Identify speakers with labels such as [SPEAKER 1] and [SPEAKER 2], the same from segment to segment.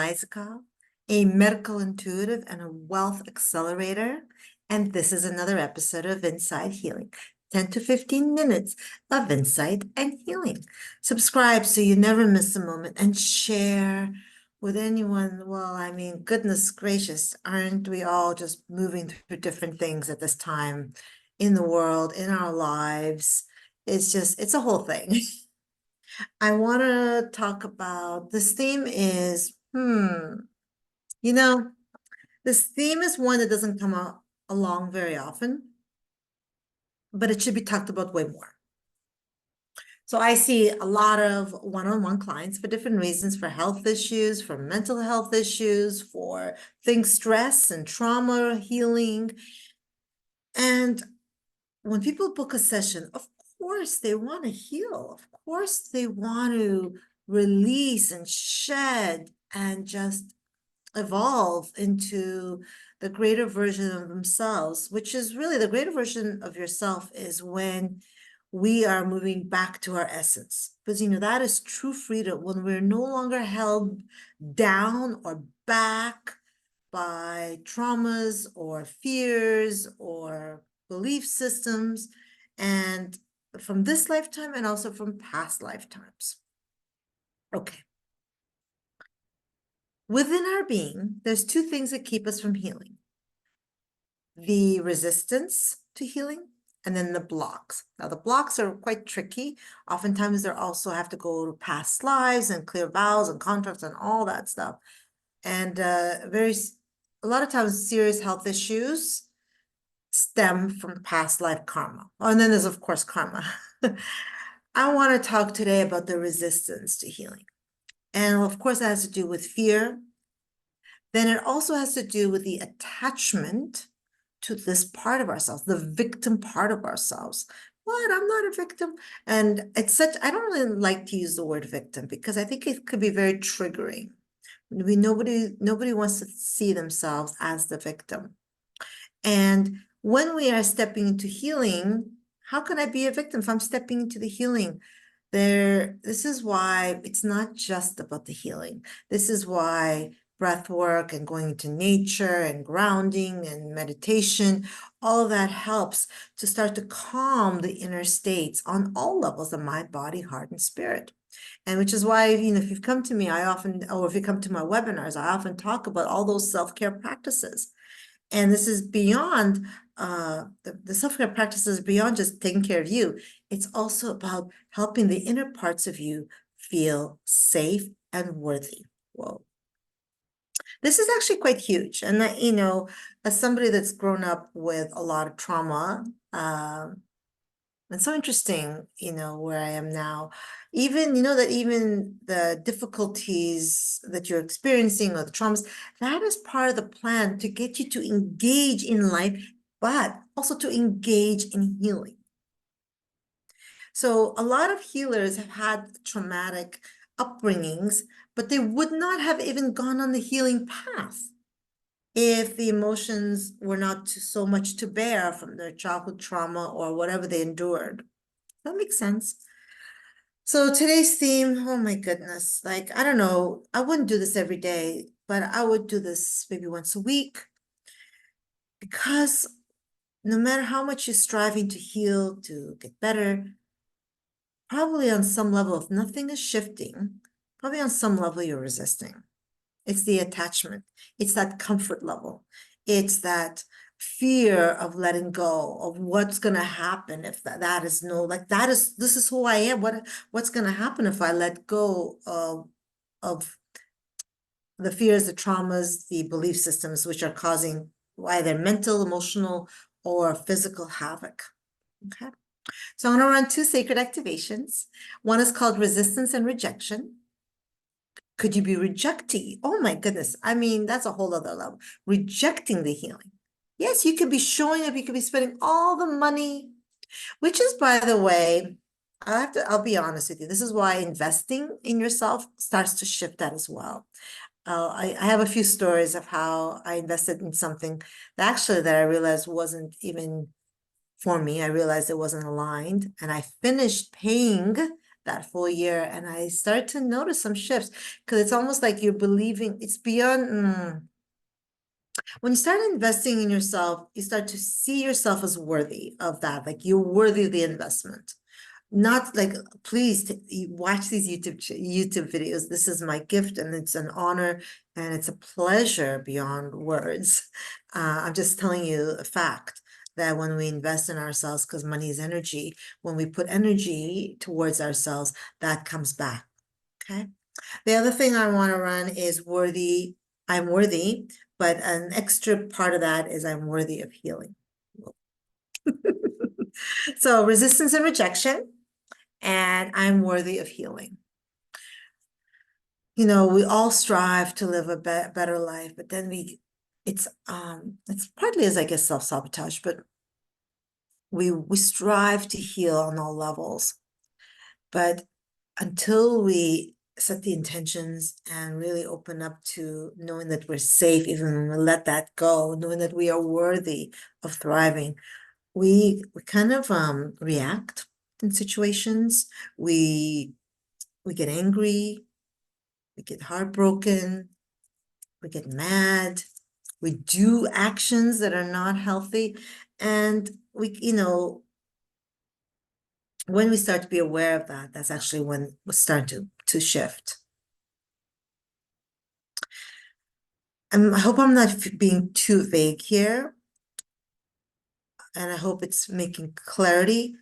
[SPEAKER 1] Isaac, a medical intuitive and a wealth accelerator. And this is another episode of Inside Healing, 10 to 15 minutes of insight and healing. Subscribe so you never miss a moment and share with anyone. Well, I mean, goodness gracious, aren't we all just moving through different things at this time in the world, in our lives? It's a whole thing. I want to talk about this theme is, you know, this theme is one that doesn't come out along very often, but it should be talked about way more. So I see a lot of one-on-one clients for different reasons, for health issues, for mental health issues, for things, stress and trauma healing. And when people book a session, of course they want to heal. Of course they want to release and shed and just evolve into the greater version of themselves, which is really the greater version of yourself is when we are moving back to our essence. Because, that is true freedom when we're no longer held down or back by traumas or fears or belief systems, and from this lifetime and also from past lifetimes. Okay. Within our being, there's two things that keep us from healing: the resistance to healing and then the blocks. Now, the blocks are quite tricky. Oftentimes, they also have to go to past lives and clear vows and contracts and all that stuff. And a lot of times, serious health issues stem from past life karma. Oh, and then there's, of course, karma. I want to talk today about the resistance to healing. And of course, that has to do with fear. Then it also has to do with the attachment to this part of ourselves, the victim part of ourselves. What? I'm not a victim. And I don't really like to use the word victim because I think it could be very triggering. Nobody wants to see themselves as the victim. And when we are stepping into healing, how can I be a victim if I'm stepping into the healing? This is why it's not just about the healing. This is why breath work and going into nature and grounding and meditation, all of that helps to start to calm the inner states on all levels of mind, body, heart, and spirit. And which is why, if you've come to me, or if you come to my webinars, I often talk about all those self-care practices. And this is beyond, the self-care practices beyond just taking care of you. It's also about helping the inner parts of you feel safe and worthy. Whoa. This is actually quite huge. And that, as somebody that's grown up with a lot of trauma, it's so interesting, where I am now. Even the difficulties that you're experiencing or the traumas, that is part of the plan to get you to engage in life, but also to engage in healing. So a lot of healers have had traumatic upbringings, but they would not have even gone on the healing path if the emotions were not so much to bear from their childhood trauma or whatever they endured. That makes sense. So today's theme, oh my goodness, I don't know, I wouldn't do this every day, but I would do this maybe once a week, because no matter how much you're striving to heal, to get better, probably on some level, if nothing is shifting, probably on some level you're resisting. It's the attachment. It's that comfort level. It's that fear of letting go of what's going to happen if this is who I am. What's going to happen if I let go of the fears, the traumas, the belief systems, which are causing either mental, emotional, or physical havoc. Okay. So I'm going to run two sacred activations. One is called resistance and rejection. Could you be rejecting? Oh my goodness. I mean, that's a whole other level. Rejecting the healing. Yes, you could be showing up, you could be spending all the money, which is, by the way, I'll be honest with you. This is why investing in yourself starts to shift that as well. I have a few stories of how I invested in something that I realized wasn't even for me. I realized it wasn't aligned, and I finished paying that full year, and I started to notice some shifts because it's almost like you're believing it's beyond. When you start investing in yourself, you start to see yourself as worthy of that, like you're worthy of the investment. Not like, please watch these YouTube videos. This is my gift, and it's an honor, and it's a pleasure beyond words. I'm just telling you a fact that when we invest in ourselves, because money is energy, when we put energy towards ourselves, that comes back. Okay. The other thing I want to run is worthy. I'm worthy, but an extra part of that is I'm worthy of healing. So resistance and rejection, and I'm worthy of healing. You know, we all strive to live a better life, but then it's partly as I guess self-sabotage, but we strive to heal on all levels. But until we set the intentions and really open up to knowing that we're safe, even when we let that go, knowing that we are worthy of thriving, we kind of react in situations. We get angry, we get heartbroken, we get mad, we do actions that are not healthy, and when we start to be aware of that, that's actually when we start to shift. And I hope I'm not being too vague here, and I hope it's making clarity.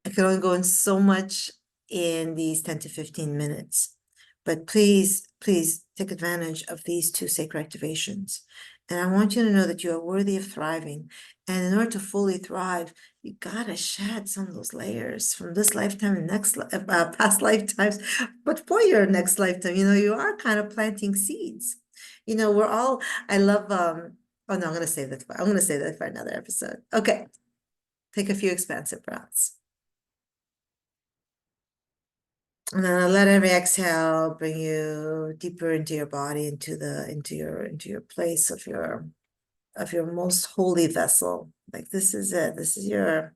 [SPEAKER 1] I can only go in so much in these 10 to 15 minutes, but please take advantage of these two sacred activations. And I want you to know that you are worthy of thriving. And in order to fully thrive, you gotta shed some of those layers from this lifetime and past lifetimes. But for your next lifetime, you are kind of planting seeds. We're all, I love, oh no, I'm gonna save that for another episode. Okay, take a few expansive breaths. And then let every exhale bring you deeper into your body, into your place of your most holy vessel. Like this is it. This is your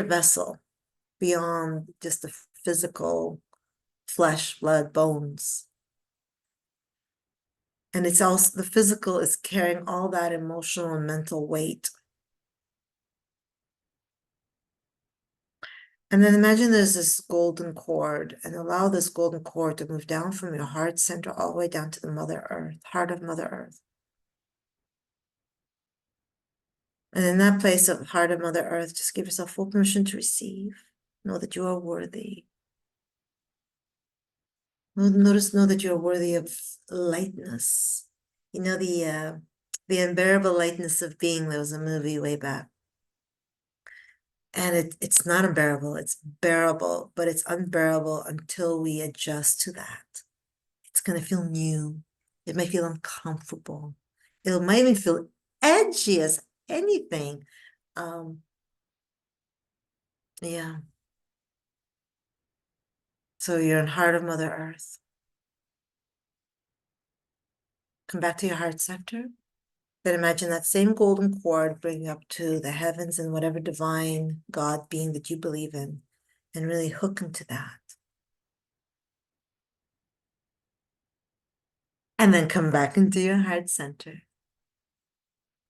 [SPEAKER 1] vessel beyond just the physical flesh, blood, bones. And it's also the physical is carrying all that emotional and mental weight. And then imagine there's this golden cord, and allow this golden cord to move down from your heart center all the way down to the Mother Earth, heart of Mother Earth. And in that place of heart of Mother Earth, just give yourself full permission to receive. Know that you are worthy. Know that you are worthy of lightness. The unbearable lightness of being. There was a movie way back. And it's not unbearable, it's bearable, but it's unbearable until we adjust to that. It's going to feel new. It may feel uncomfortable. It might even feel edgy as anything. Yeah. So you're in heart of Mother Earth. Come back to your heart center. Then imagine that same golden cord bring you up to the heavens and whatever divine God being that you believe in, and really hook into that. And then come back into your heart center.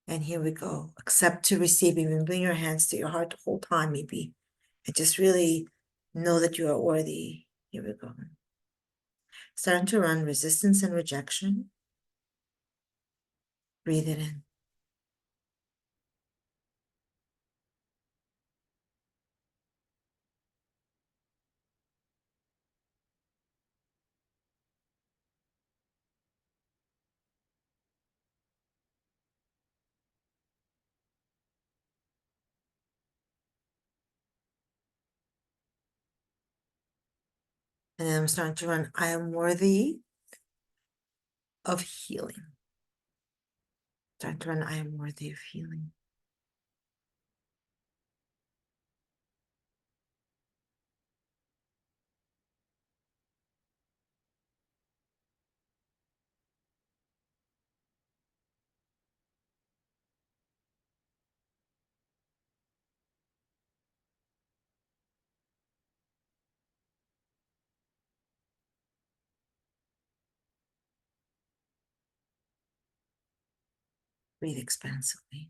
[SPEAKER 1] And here we go. Accept to receive. Even bring your hands to your heart the whole time, maybe. And just really know that you are worthy. Here we go. Starting to run resistance and rejection. Breathe it in. And then I'm starting to run, I am worthy of healing. Starting to run, I am worthy of healing. Breathe expansively.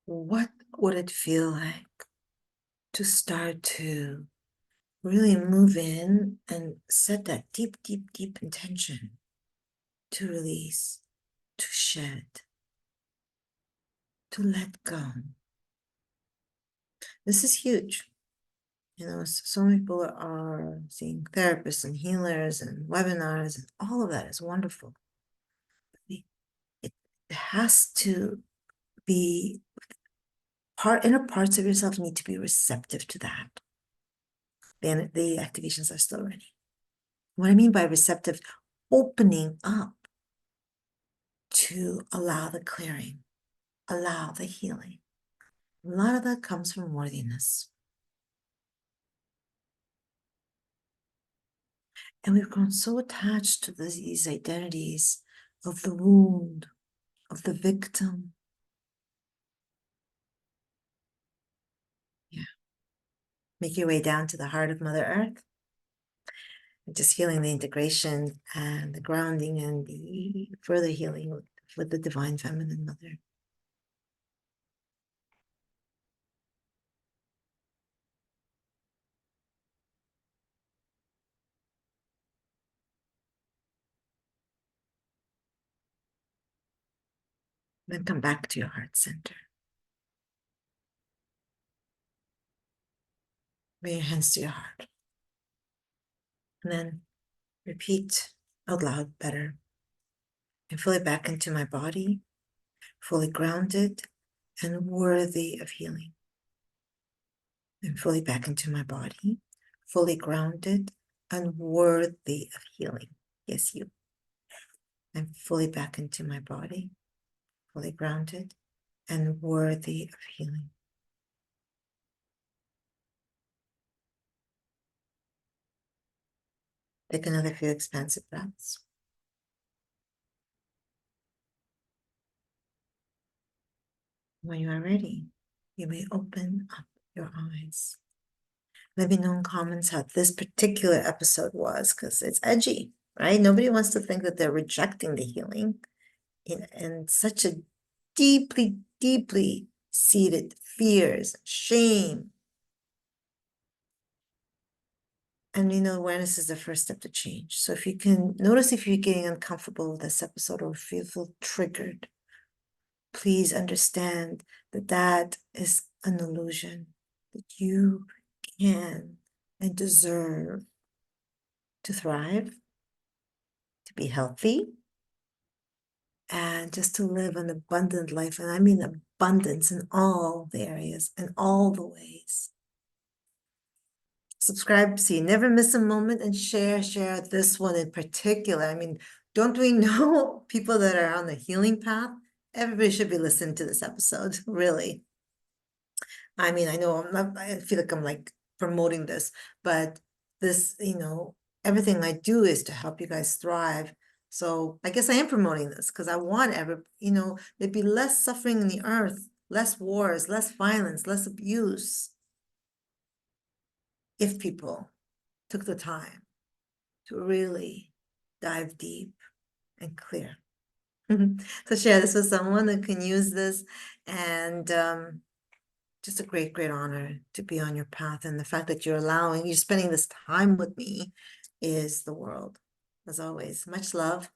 [SPEAKER 1] What would it feel like to start to really move in and set that deep, deep, deep intention to release, to shed, to let go? This is huge. You know, so many people are seeing therapists and healers and webinars, and all of that is wonderful. It has to be inner parts of yourself need to be receptive to that. Then the activations are still ready. What I mean by receptive, opening up to allow the clearing, allow the healing. A lot of that comes from worthiness. And we've grown so attached to these identities of the wound, of the victim. Yeah. Make your way down to the heart of Mother Earth. And just feeling the integration and the grounding and the further healing with the Divine Feminine Mother. Then come back to your heart center. Bring your hands to your heart. And then repeat out loud better. And fully back into my body, fully grounded and worthy of healing. And fully back into my body, fully grounded and worthy of healing. Yes, you. And fully back into my body, fully grounded and worthy of healing. Take another few expansive breaths. When you are ready, you may open up your eyes. Let me know in comments how this particular episode was, because it's edgy, right? Nobody wants to think that they're rejecting the healing in such a deeply, deeply seated fears, shame. And awareness is the first step to change. So if you can notice if you're getting uncomfortable with this episode or if you feel triggered, please understand that that is an illusion, that you can and deserve to thrive, to be healthy, and just to live an abundant life. And I mean abundance in all the areas and all the ways. Subscribe so you never miss a moment, and share this one in particular. I mean, don't we know people that are on the healing path? Everybody should be listening to this episode, really. I mean, I know I feel like I'm like promoting this, but this, everything I do is to help you guys thrive. So I guess I am promoting this because I want there'd be less suffering in the earth, less wars, less violence, less abuse, if people took the time to really dive deep and clear. So share this with someone that can use this, and just a great, great honor to be on your path. And the fact that you're spending this time with me is the world. As always, much love.